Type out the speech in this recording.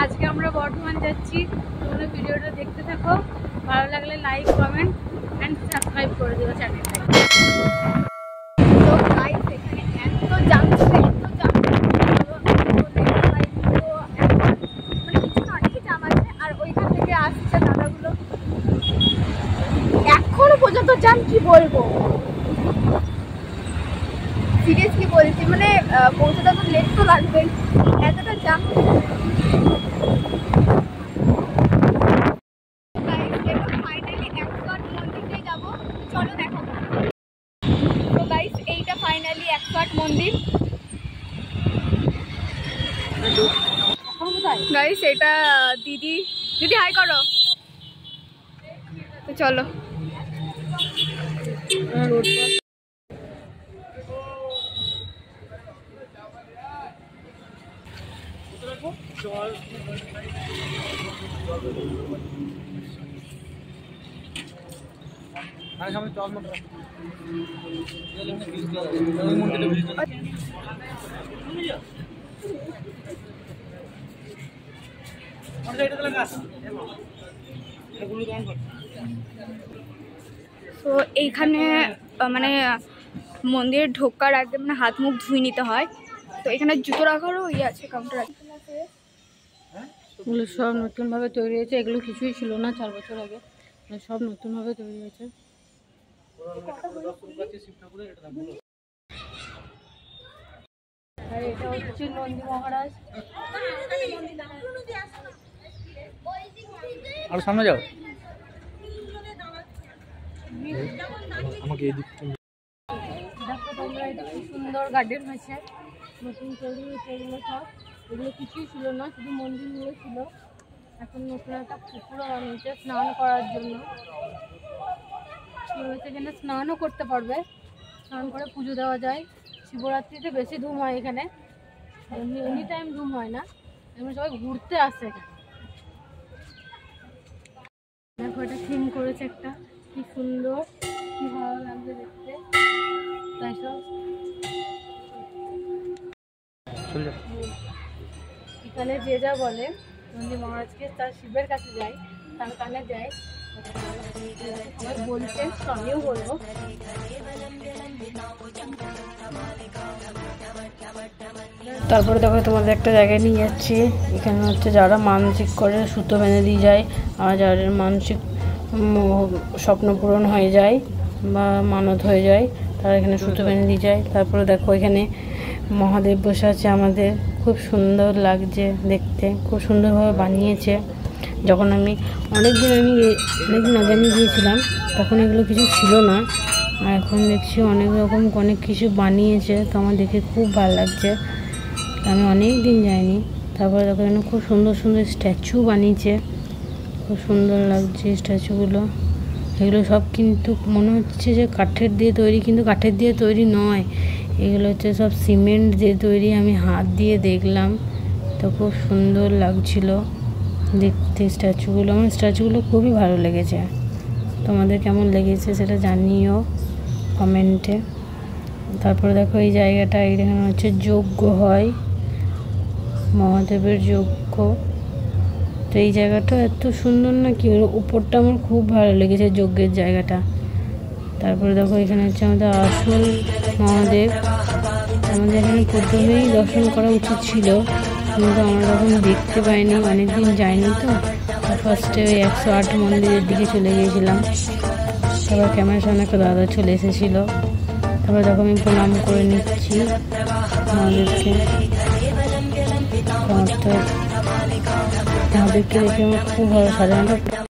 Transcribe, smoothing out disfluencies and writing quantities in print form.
আজকে আমরা বর্ধমান যাচ্ছি। তোমরা ভিডিওটা দেখতে থাকো, ভালো লাগলে লাইক কমেন্ট এন্ড সাবস্ক্রাইব করে দিও চ্যানেলটাকে। তো গাইস এখানে এত জাম ছিল, আর ওইখান থেকে আসছে দাদাগুলো, এখনো পর্যন্ত জাম। কি বলবো, সিরিয়াসলি বলছি, মানে পৌঁছাতে তো লেট তো লাগবেই, এতটা জাম। ফাইনালি একশোয়াট মন্দিরে যাবো, চলো দেখো। তো গাইস এইটা ফাইনালি একশোয়াট মন্দির। গাইস এটা দিদি হাই করো। তো চলো। তো এইখানে মানে মন্দিরে ঢোকার আগে মানে হাত মুখ ধুয়ে নিতে হয়। তো এখানে জুতো রাখারও ইয়ে আছে, কাউন্টার আছে। এগুলো সব নতুনভাবে তৈরি হয়েছে, এগুলো কিছুই ছিল না 4 বছর আগে, সব নতুনভাবে তৈরি হয়েছে। আর এটা হচ্ছে নন্দী মহারাজ। আর সামনে যাও, আমাকে এই দিকটা দেখো তোমরা, এটা কি সুন্দর গার্ডেন হয়েছে, নতুন তৈরি হয়েছে। এগুলো সব, এগুলো কিছুই ছিল না, শুধু মন্দিরগুলো ছিল। এখন নতুন একটা পুকুরও বানিয়েছে স্নান করার জন্য। কি হয়েছে, এখানে স্নানও করতে পারবে, স্নান করে পুজো দেওয়া যায়। শিবরাত্রিতে বেশি ধুম হয় এখানে, এনি টাইম ধুম হয় না, এমনি সবাই ঘুরতে আসে এখানে। দেখো এটা থিম করেছে একটা, কি সুন্দর, কি ভালো লাগছে দেখতে। তাই সব এখানে যে যা বলে নন্দী মহারাজকে, তার শিবের কাছে যায়, তার কানে যায়, সবাই বলছেন, তো আমিও বলবো। তারপরে দেখো তোমাদের একটা জায়গায় নিয়ে যাচ্ছি। এখানে হচ্ছে যারা মানসিক করে সুতো বেঁধে দিয়ে যায়, আর যাদের মানসিক স্বপ্ন পূরণ হয়ে যায় বা মানত হয়ে যায়, তারা এখানে সুতো বেঁধে দিয়ে যায়। তারপরে দেখো এখানে মহাদেব বসে আছে আমাদের, খুব সুন্দর লাগছে দেখতে, খুব সুন্দরভাবে বানিয়েছে। যখন আমি অনেকদিন আগে আমি গিয়েছিলাম, তখন এগুলো কিছু ছিল না, আর এখন দেখছি অনেক রকম অনেক কিছু বানিয়েছে। তো আমার দেখে খুব ভালো লাগছে, আমি অনেক দিন যাইনি। তারপরে দেখো এখানে খুব সুন্দর সুন্দর স্ট্যাচু বানিয়েছে, খুব সুন্দর লাগছে স্ট্যাচুগুলো। এগুলো সব কিন্তু মনে হচ্ছে যে কাঠের দিয়ে তৈরি, কিন্তু কাঠের দিয়ে তৈরি নয়, এগুলো হচ্ছে সব সিমেন্ট দিয়ে তৈরি। আমি হাত দিয়ে দেখলাম, তো খুব সুন্দর লাগছিল দেখতে স্ট্যাচুগুলো। আমার স্ট্যাচুগুলো খুবই ভালো লেগেছে। তোমাদের কেমন লেগেছে সেটা জানিও কমেন্টে। তারপরে দেখো এই জায়গাটা, এখানে হচ্ছে যজ্ঞ হয়, মহাদেবের যজ্ঞ। তো এই জায়গাটা এত সুন্দর না, কি উপরটা আমার খুব ভালো লেগেছে যজ্ঞের জায়গাটা। তারপরে দেখো এখানে হচ্ছে আমাদের আসল মহাদেব। আমাদের এখানে প্রথমেই দর্শন করা উচিত ছিল, কিন্তু আমরা তখন দেখতে পাইনি, অনেকদিন যাইনি। তো ফার্স্টে ওই 108 মন্দিরের দিকে চলে গিয়েছিলাম। তারপর ক্যামেরার সামনে একটা দাদা চলে এসেছিলো। তারপরে দেখো আমি প্রণাম করে নিচ্ছি মহাদেবকে। মহাদেবকে দেখে আমার খুব ভালো সাজানো।